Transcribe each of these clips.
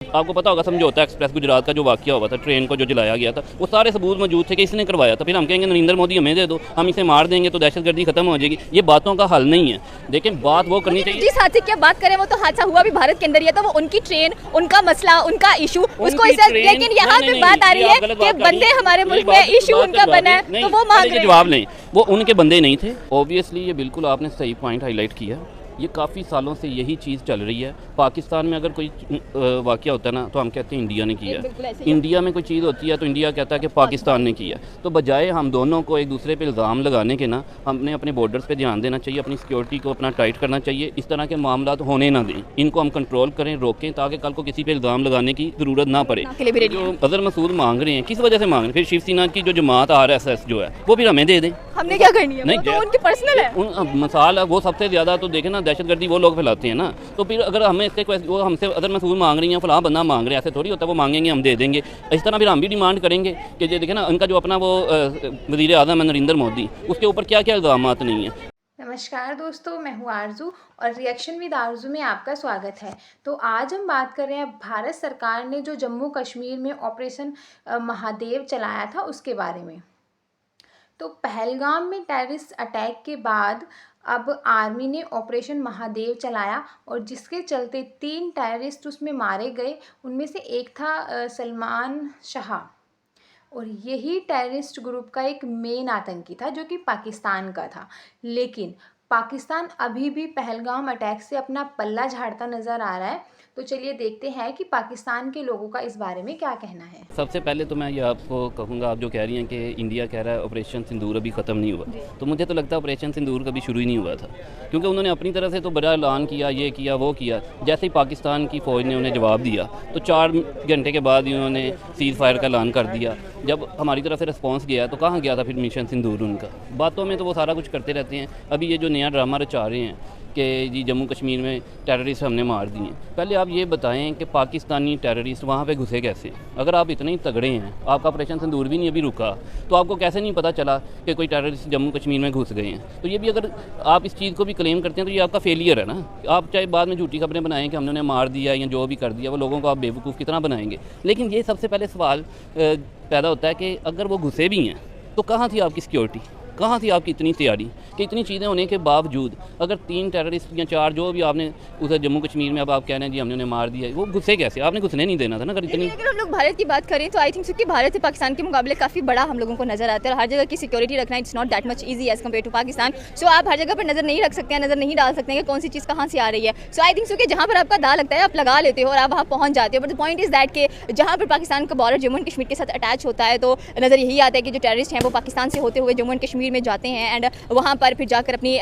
आपको पता होगा समझौता एक्सप्रेस गुजरात का जो वाक़या हुआ था, ट्रेन को जो जलाया गया था, वो सारे सबूत मौजूद थे कि इसने करवाया था। फिर हम कहेंगे नरेंद्र मोदी हमें दे दो, हम इसे मार देंगे तो दहशतगर्दी खत्म हो जाएगी। ये बातों का हल नहीं है। लेकिन बात वो करनी चाहिए। जिस हादसे की बात करें वो तो हादसा हुआ भी भारत के अंदर ही है, तो वो उनकी ट्रेन, उनका मसला, उनका इशू, उसको इसे, लेकिन यहाँ पे बात आ रही है कि बंदे हमारे मुल्क में, इशू उनका बना है, तो वो मांग रहे हैं। जवाब नहीं, वो उनके बंदे नहीं थे। ऑब्वियसली ये बिल्कुल आपने सही पॉइंट हाईलाइट किया। ये काफ़ी सालों से यही चीज़ चल रही है। पाकिस्तान में अगर कोई वाक़या होता है ना तो हम कहते हैं इंडिया ने किया है। इंडिया में कोई चीज़ होती है तो इंडिया कहता है कि पाकिस्तान ने किया। तो बजाय हम दोनों को एक दूसरे पे इल्ज़ाम लगाने के ना, हमने अपने बॉर्डर्स पे ध्यान देना चाहिए, अपनी सिक्योरिटी को अपना टाइट करना चाहिए। इस तरह के मामला होने ना दें, इनको हम कंट्रोल करें, रोकें, ताकि कल को किसी पे इल्ज़ाम लगाने की ज़रूरत ना पड़े। जो अज़हर मसूद मांग रहे हैं, किस वजह से मांग रहे हैं? फिर शिवसेना की जो जमात RSS जो है वो फिर हमें दे दें। हमने क्या करनी है? नहीं, तो उनकी पर्सनल है। मसाल है वो सबसे ज़्यादा। तो देखें ना, दहशतगर्दी वो लोग फैलाते हैं ना। तो फिर अगर हमें इसके वो हमसे अदर मसूद मांग रही हैं, फलां बंदा मांग रहे हैं, ऐसे थोड़ी होता है। वो मांगेंगे हम दे देंगे। इस तरह फिर हम भी डिमांड करेंगे कि देखें ना, उनका जो अपना वो वज़ीर आज़म है नरेंद्र मोदी, उसके ऊपर क्या क्या इल्ज़ामात नहीं है। नमस्कार दोस्तों, मैं हूँ आरजू और रिएक्शन विद आरजू में आपका स्वागत है। तो आज हम बात कर रहे हैं भारत सरकार ने जो जम्मू कश्मीर में ऑपरेशन महादेव चलाया था उसके बारे में। तो पहलगाम में टेररिस्ट अटैक के बाद अब आर्मी ने ऑपरेशन महादेव चलाया और जिसके चलते 3 टेररिस्ट उसमें मारे गए। उनमें से एक था सलमान शाह, और यही टेररिस्ट ग्रुप का एक मेन आतंकी था जो कि पाकिस्तान का था। लेकिन पाकिस्तान अभी भी पहलगाम अटैक से अपना पल्ला झाड़ता नज़र आ रहा है। तो चलिए देखते हैं कि पाकिस्तान के लोगों का इस बारे में क्या कहना है। सबसे पहले तो मैं ये आपको कहूँगा, आप जो कह रही हैं कि इंडिया कह रहा है ऑपरेशन सिंदूर अभी ख़त्म नहीं हुआ, तो मुझे तो लगता है ऑपरेशन सिंदूर कभी शुरू ही नहीं हुआ था। क्योंकि उन्होंने अपनी तरफ से तो बड़ा ऐलान किया, ये किया, वो किया। जैसे ही पाकिस्तान की फ़ौज ने उन्हें जवाब दिया तो 4 घंटे के बाद ही उन्होंने सीज़ फायर का ऐलान कर दिया। जब हमारी तरफ से रिस्पॉन्स गया तो कहाँ गया था फिर मिशन सिंदूर उनका? बातों में तो वो सारा कुछ करते रहते हैं। अभी ये जो नया ड्रामा रचा रहे हैं कि जी जम्मू कश्मीर में टेररिस्ट हमने मार दिए, पहले आप ये बताएं कि पाकिस्तानी टेररिस्ट वहाँ पे घुसे कैसे? अगर आप इतने ही तगड़े हैं, आपका ऑपरेशन सिंदूर भी नहीं अभी रुका, तो आपको कैसे नहीं पता चला कि कोई टेररिस्ट जम्मू कश्मीर में घुस गए हैं? तो ये भी अगर आप इस चीज़ को भी क्लेम करते हैं तो ये आपका फेलियर है ना। आप चाहे बाद में झूठी खबरें बनाएं कि हमने उन्हें मार दिया या जो भी कर दिया, वो लोगों को आप बेवकूफ़ कितना बनाएंगे। लेकिन ये सबसे पहले सवाल पैदा होता है कि अगर वो घुसे भी हैं तो कहाँ थी आपकी सिक्योरिटी? कहाँ थी आपकी इतनी तैयारी कि इतनी चीज़ें होने के बावजूद अगर 3 टेररिस्ट या 4 जो भी आपने उधर जम्मू कश्मीर में, अब आप कह रहे हैं जी हमने उन्हें मार दिया, वो घुसे कैसे? आपने घुसने नहीं देना था ना। अगर इतनी, अगर हम लोग भारत की बात करें तो आई थिंक कि भारत से पाकिस्तान के मुकाबले काफ़ी बड़ा हम लोगों को नजर आता है, और हर जगह की सिक्योरिटी रखना it's not that much easy as compare to Pakistan. So आप हर जगह पर नज़र नहीं रख सकते हैं, नज़र नहीं डाल सकते हैं कि कौन सी चीज़ कहाँ से आ रही है। सो आई थिंक कि जहाँ पर आपका दाव लगता है आप लगा लेते हो और आप वहाँ पहुँच जाते हो। But the point is that कि जहाँ पर पाकिस्तान का बॉर्डर जम्मू एंड कश्मीर के साथ अटैच होता है तो नज़र यही आता है कि जो टेररिस्ट हैं वो पाकिस्तान से होते हुए जम्मू एंड कश्मीर में जाते हैं एंड वहाँ पर फिर जाकर अपनी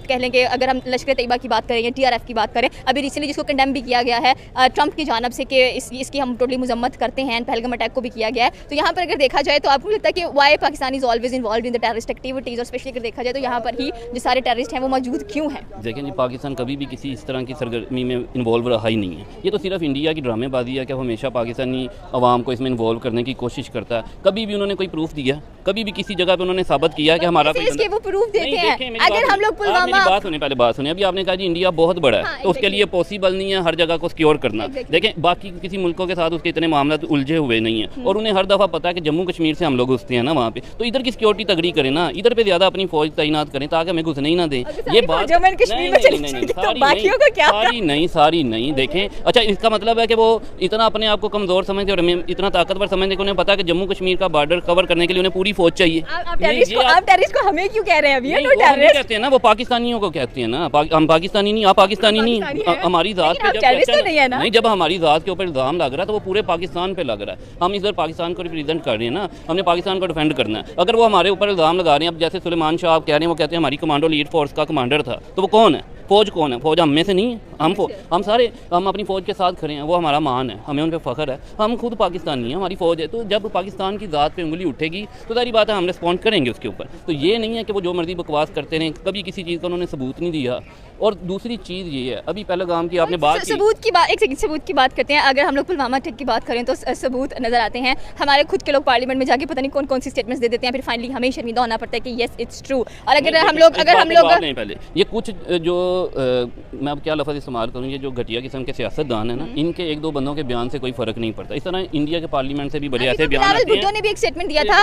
कह लें कि अगर हम लश्कर तैयबा की बात करें या TRF की बात करें, अभी रिसेंटली जिसको कंडेम भी किया गया है ट्रंप की जानब से कि इसकी हम टोटली मजम्मत करते हैं, पहलगाम अटैक को भी किया गया है। तो यहाँ पर अगर देखा जाए तो आपको लगता है कि why Pakistan is always involve in the terrorist activities, और स्पेशली अगर देखा जाए तो यहाँ पर ही जो सारे टेररिस्ट हैं वो मौजूद क्यों हैं? देखें जी, पाकिस्तान कभी भी किसी इस तरह की सरगर्मी में इन्वॉल्व रहा ही नहीं है। ये तो सिर्फ इंडिया की ड्रामेबाजी है कि हमेशा पाकिस्तानी अवाम को इसमें इन्वॉल्व करने की कोशिश करता है। कभी भी उन्होंने कोई प्रूफ दिया? कभी भी किसी जगह पे उन्होंने साबित किया कि हमारा वो प्रूफ देते हैं? अगर हम लोग पुलवामा, पहले बात सुनिए। अभी आपने कहा जी इंडिया बहुत बड़ा है, तो उसके लिए पॉसिबल नहीं है हर जगह को सिक्योर करना। देखें बाकी किसी मुल्कों के साथ उसके इतने मामला तो उलझे हुए नहीं है, और उन्हें हर दफ़ा पता है कि जम्मू कश्मीर से हम लोग घुसते हैं ना वहाँ पे, तो इधर की सिक्योरिटी तगड़ी करें ना, इधर पे ज़्यादा अपनी फौज तैनात करें ताकि हमें घुसने ही ना दें। ये बात सारी नहीं। देखें, अच्छा इसका मतलब है कि वो इतना अपने आप को कमज़ोर समझते और हमें इतना ताकतवर समझते कि उन्हें पता है कि जम्मू कश्मीर का बॉर्डर कवर करने के लिए उन्हें पूरी फौज चाहिए। आप टेररिस्ट को हमें क्यों कह रहे हैं अभी? कहते हैं ना, वो पाकिस्तानियों को कहते हैं ना। हम पाकिस्तानी नहीं, आप पाकिस्तानी नहीं। हमारी ज़ात पे जब नहीं, जब हमारी ज़ात के ऊपर इल्ज़ाम लग रहा है तो वो पूरे पाकिस्तान पे लग रहा है। हम इधर पाकिस्तान को रिप्रेजेंट कर रहे हैं ना, हमने पाकिस्तान को डिफेंड करना है। अगर वो हमारे ऊपर इल्ज़ाम लगा रहे हैं, अब जैसे सुलेमान शाह आप कह रहे हैं, वो कहते हैं हमारी कमांडो लीड फोर्स का कमांडर था, तो वो कौन है? फौज कौन है? फौज हम में से नहीं है। हम अपनी फ़ौज के साथ खड़े हैं, वो हमारा मान है, हमें उन पर फ़ख्र है। हम खुद पाकिस्तानी हैं, हमारी फ़ौज है। तो जब पाकिस्तान की ज़ात पे उंगली उठेगी तो सारी बात है हम रिस्पॉन्ड करेंगे उसके ऊपर। तो ये नहीं है कि वो जो मर्ज़ी बकवास करते रहें, कभी किसी चीज़ का उन्होंने सबूत नहीं दिया और दूसरी चीज़ ये है, अभी पहलगाम की आपने बात की, सबूत की बात, एक सेकंड, सबूत की बात करते हैं। अगर हम लोग पुलवामा अटैक की बात करें तो सबूत नज़र आते हैं। हमारे खुद के लोग पार्लियामेंट में जाके पता नहीं कौन कौन सी स्टेटमेंट्स दे देते हैं, फिर फाइनली हमें शर्मिंदा होना पड़ता है कि येस इट्स ट्रू। और अगर हम लोग नहीं, पहले ये कुछ जो मैं अब क्या लफ्ज़ इस्तेमाल करूँ, ये जो घटिया किस्म के सियासतदान है ना, इनके एक दो बंदों के बयान से कोई फ़र्क नहीं पड़ता। इस तरह इंडिया के पार्लियामेंट से भी बड़े ऐसे बयान आते हैं। भुट्टो ने भी एक स्टेटमेंट दिया था,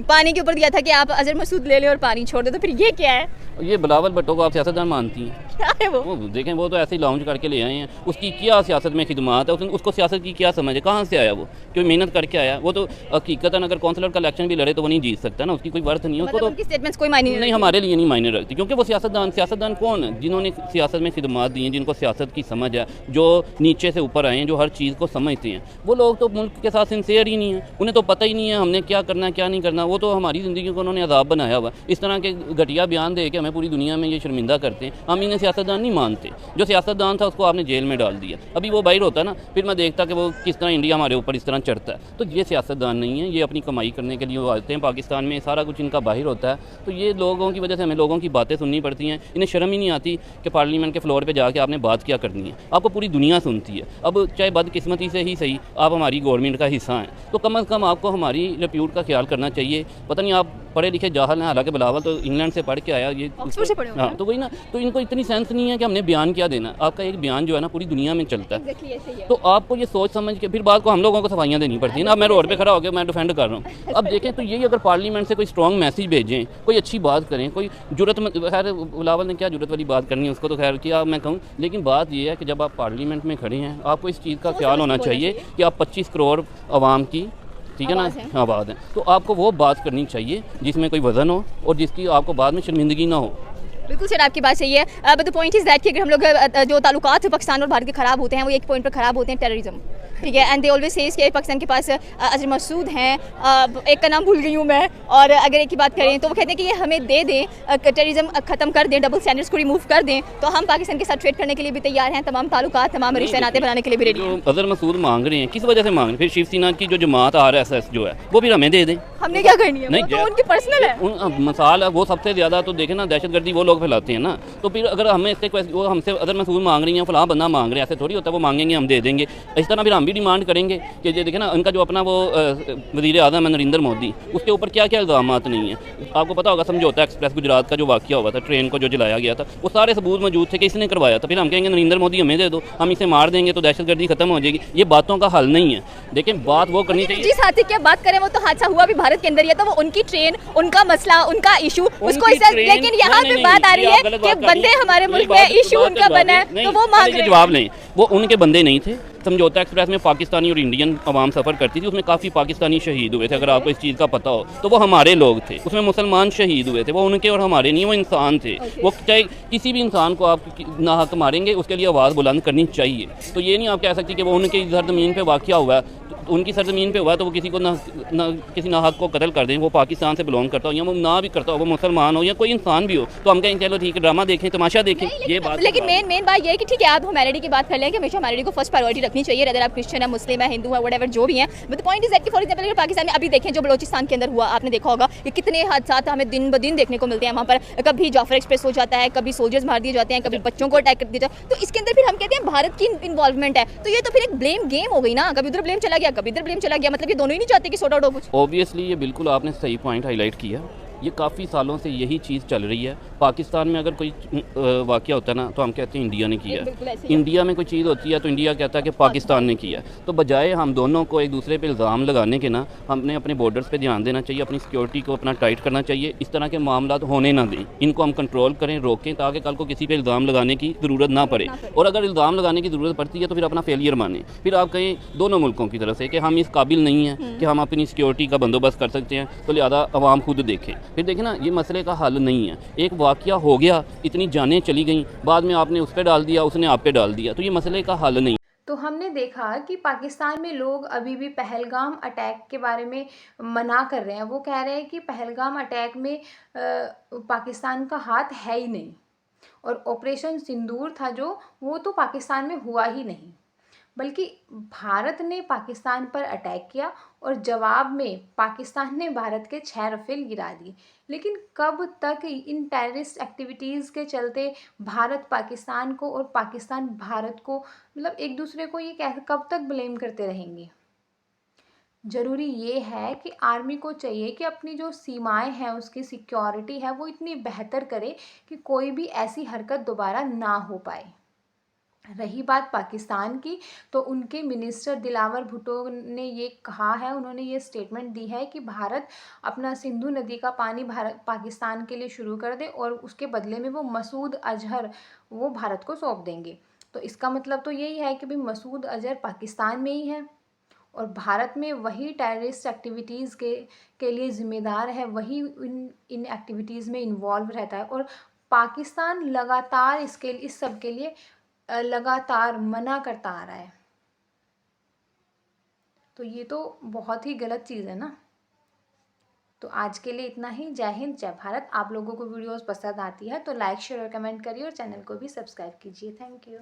पानी के ऊपर दिया था कि आप अजहर मसूद ले लें और पानी छोड़ दो, तो फिर ये क्या है? ये बिलावल भुट्टो को आप सियासतदान मानती हैं? क्या है वो? देखें, वो तो ऐसे ही लॉन्च करके ले आए हैं। उसकी क्या सियासत में खिदमात है, उसको सियासत की क्या समझ है, कहाँ से आया वो, क्यों मेहनत करके आया? वो तो हकीकतन अगर काउंसलर का इलेक्शन भी लड़े तो वो नहीं जीत सकता ना, उसकी कोई वर्थ नहीं है उसको। तो स्टेटमेंट्स कोई मायने नहीं, हमारे लिए नहीं मायने रखती, क्योंकि वो सियासतदान कौन है? जिन्होंने सियासत में खिदमात दी हैं, जिनको सियासत की समझ है, जो नीचे से ऊपर आए हैं, जो हर चीज़ को समझते हैं, वो लोग तो मुल्क के साथ सिंसियर ही नहीं है। उन्हें तो पता ही नहीं है हमने क्या करना है क्या नहीं करना। वो तो हमारी ज़िंदगी को उन्होंने अज़ाब बनाया हुआ। इस तरह के घटिया बयान दे के हमें पूरी दुनिया में ये शर्मिंदा करते हैं। हम इन्हें सियासतदान नहीं मानते। जो सियासतदान था उसको आपने जेल में डाल दिया। अभी वो बाहर होता ना, फिर मैं देखता कि वो किस तरह इंडिया हमारे ऊपर इस तरह चढ़ता है। तो ये सियासतदान नहीं है, ये अपनी कमाई करने के लिए वो आते हैं पाकिस्तान में, सारा कुछ इनका बाहर होता है। तो ये लोगों की वजह से हमें लोगों की बातें सुननी पड़ती हैं। इन्हें शर्म ही नहीं आती कि पार्लियामेंट के फ्लोर पर जाके आपने बात क्या करनी है। आपको पूरी दुनिया सुनती है। अब चाहे बदकिस्मती से ही सही, आप हमारी गवर्नमेंट का हिस्सा हैं, तो कम अज़ कम आपको हमारी रिप्यूट का ख्याल करना चाहिए। पता नहीं आप पढ़े लिखे जाहल हैं, हालांकि बिलावल तो इंग्लैंड से पढ़ के आया, ये ऑक्सफोर्ड से पढ़े हुए हैं। हाँ, तो वही ना, तो इनको इतनी सेंस नहीं है कि हमने बयान क्या देना। आपका एक बयान जो है ना पूरी दुनिया में चलता है। तो आपको ये सोच समझ के फिर बात को हम लोगों को सफाइयाँ देनी पड़ती है ना। अब मैं रोड पे खड़ा होकर मैं डिफेंड कर रहा हूँ। अब देखें, तो यही अगर पार्लियामेंट से कोई स्ट्रॉन्ग मैसेज भेजें, कोई अच्छी बात करें, कोई जरूरत, खैर बिलावल ने क्या जरूरत वाली बात करनी है, उसको तो खैर किया मैं कहूँ। लेकिन बात यह है कि जब आप पार्लियामेंट में खड़े हैं, आपको इस चीज़ का ख्याल होना चाहिए कि आप 25 करोड़ आवाम की, ठीक है ना, आवाज़ है, तो आपको वो बात करनी चाहिए जिसमें कोई वज़न हो और जिसकी आपको बाद में शर्मिंदगी ना हो। बिल्कुल सर, आपकी बात सही है। But the point is that कि अगर हम लोग जो ताल्लुकात पाकिस्तान और भारत के ख़राब होते हैं, वो एक पॉइंट पर ख़राब होते हैं, टेररिज्म। ठीक है, एंड दे ऑलवेज सेज कि पाकिस्तान के पास अजहर मसूद हैं, एक का नाम भूल गई हूँ मैं, और अगर एक की बात करें तो वो कहते हैं कि ये हमें दे दें, टेररिज्म ख़त्म कर दें, डबल स्टैंडर्ड्स को रिमूव कर दें, तो हम पाकिस्तान के साथ ट्रेड करने के लिए भी तैयार हैं, तमाम ताल्लुकात, तमाम रिश्ते नाते बनाने के लिए भी रेडी हैं। अजहर मसूद मांग रहे हैं, किस वजह से मांग रहे हैं? फिर शिवसेना की जो जमात RSS जो है वो फिर हमें दे दें। हमने क्या करनी है? नहीं, वो तो उनकी पर्सनल है। मसाल है वो, सबसे ज़्यादा तो देखें ना दहशतगर्दी वो लोग फैलाते हैं ना। तो फिर अगर हमें इससे वो हमसे अजहर मसूद मांग रही हैं, फलां बंदा मांग रहे हैं, ऐसे थोड़ी होता है। वो मांगेंगे हम दे देंगे। इस तरह फिर हम भी डिमांड करेंगे कि ये देखें ना, उनका जो अपना वो वज़ीर आज़म है नरेंद्र मोदी, उसके ऊपर क्या क्या इल्ज़ामात नहीं है। आपको पता होगा समझौता एक्सप्रेस गुजरात का जो वाक़या हुआ था, ट्रेन को जो जलाया गया था, वो सारे सबूत मौजूद थे कि इसने करवाया था। फिर हम कहेंगे नरेंद्र मोदी हमें दे दो, हम इसे मार देंगे तो दहशतगर्दी खत्म हो जाएगी। ये बातों का हल नहीं है। देखें, बात वो करनी चाहिए। जिस हादसे की बात करें, वो तो हादसा हुआ भी भारत के अंदर ही है, तो वो उनकी ट्रेन, उनका मसला, उनका इशू, उसको लेकिन यहाँ पे बात आ रही है कि बंदे हमारे मुल्क में, इशू उनका बना है, तो वो मांग रहे हैं। जवाब नहीं, वो उनके बंदे नहीं थे। समझौता एक्सप्रेस में पाकिस्तानी और इंडियन आवाम सफ़र करती थी, उसमें काफ़ी पाकिस्तानी शहीद हुए थे। अगर आपको इस चीज़ का पता हो तो वो हमारे लोग थे, उसमें मुसलमान शहीद हुए थे। वो उनके और हमारे नहीं, वो इंसान थे। वो चाहे किसी भी इंसान को आप नाहक मारेंगे, उसके लिए आवाज़ बुलंद करनी चाहिए। तो ये नहीं आप कह सकते कि वो उनके सरजमीन पर वाक़या हुआ है, उनकी सरजमीन पे हुआ तो वो किसी को किसी नाहक को कत्ल कर दें। वो पाकिस्तान से बिलोंग करता हो या वो ना भी करता हो, वो मुसलमान हो या कोई इंसान भी हो, तो हम कहें चलो ठीक है, ड्रामा देखें, तमाशा देखें। ये बात, लेकिन मेन बात ये है कि ठीक है, आप ह्यूमैनिटी की बात कर लें कि हमेशा ह्यूमैनिटी को फर्स्ट प्रायोरिटी रखनी चाहिए, अगर आप क्रिश्चियन है, मुस्लिम है, हिंदू है, व्हाटएवर जो भी है। But the point is that कि फॉर एग्जांपल अगर पाकिस्तान में अभी देखें, जो बलोचिस्तान के अंदर हुआ, आपने देखा होगा कि कितने हादसा हमें दिन ब दिन देखने को मिलते हैं वहाँ पर। कभी जाफर एक्सप्रेस हो जाता है, कभी सोल्जर्स मार दिए जाते हैं, कभी बच्चों को अटैक कर दिया जाता है। तो इसके अंदर फिर हम कहते हैं भारत की इन्वॉल्वमेंट है, तो ये तो फिर एक ब्लेम गेम हो गई ना। कभी उधर ब्लेम चला गया, कभी इधर ब्लेम चला गया, मतलब ये दोनों ही नहीं चाहते कि सॉर्ट आउट हो कुछ। ऑब्वियसली ये बिल्कुल आपने सही पॉइंट हाईलाइट किया। ये काफ़ी सालों से यही चीज़ चल रही है। पाकिस्तान में अगर कोई वाक़या होता है ना, तो हम कहते हैं इंडिया ने किया है। इंडिया में कोई चीज़ होती है तो इंडिया कहता है कि पाकिस्तान ने किया। तो बजाय हम दोनों को एक दूसरे पे इल्ज़ाम लगाने के ना, हमने अपने बॉर्डर्स पे ध्यान देना चाहिए, अपनी सिक्योरिटी को अपना टाइट करना चाहिए। इस तरह के मामला होने ना दें, इनको हम कंट्रोल करें, रोकें, ताकि कल को किसी पर इल्ज़ाम लगाने की ज़रूरत ना पड़े। और अगर इल्ज़ाम लगाने की ज़रूरत पड़ती है तो फिर अपना फेलियर माने। फिर आप कहें दोनों मुल्कों की तरफ से कि हम इस काबिल नहीं हैं कि हम अपनी सिक्योरिटी का बंदोबस्त कर सकते हैं, तो लिहाजा अवाम खुद देखें। फिर देखें ना, ये मसले का हल नहीं है। एक वाक़या हो गया, इतनी जानें चली गई, बाद में आपने उस पर डाल दिया, उसने आप पे डाल दिया, तो ये मसले का हल नहीं। तो हमने देखा कि पाकिस्तान में लोग अभी भी पहलगाम अटैक के बारे में मना कर रहे हैं। वो कह रहे हैं कि पहलगाम अटैक में पाकिस्तान का हाथ है ही नहीं, और ऑपरेशन सिंदूर था जो, वो तो पाकिस्तान में हुआ ही नहीं। बल्कि भारत ने पाकिस्तान पर अटैक किया और जवाब में पाकिस्तान ने भारत के 6 राफेल गिरा दिए। लेकिन कब तक इन टेररिस्ट एक्टिविटीज़ के चलते भारत पाकिस्तान को और पाकिस्तान भारत को, मतलब एक दूसरे को ये कब तक ब्लेम करते रहेंगे? ज़रूरी ये है कि आर्मी को चाहिए कि अपनी जो सीमाएं हैं, उसकी सिक्योरिटी है, वो इतनी बेहतर करे कि कोई भी ऐसी हरकत दोबारा ना हो पाए। रही बात पाकिस्तान की, तो उनके मिनिस्टर दिलावर भुट्टो ने ये कहा है, उन्होंने ये स्टेटमेंट दी है कि भारत अपना सिंधु नदी का पानी भारत पाकिस्तान के लिए शुरू कर दे और उसके बदले में वो मसूद अजहर वो भारत को सौंप देंगे। तो इसका मतलब तो यही है कि भाई मसूद अजहर पाकिस्तान में ही है और भारत में वही टेररिस्ट एक्टिविटीज़ के लिए ज़िम्मेदार है, वही इन एक्टिविटीज़ में इन्वॉल्व रहता है और पाकिस्तान लगातार इस सब के लिए लगातार मना करता आ रहा है। तो ये तो बहुत ही गलत चीज़ है ना। तो आज के लिए इतना ही। जय हिंद, जय भारत। आप लोगों को वीडियोस पसंद आती है तो लाइक, शेयर और कमेंट करिए और चैनल को भी सब्सक्राइब कीजिए। Thank you.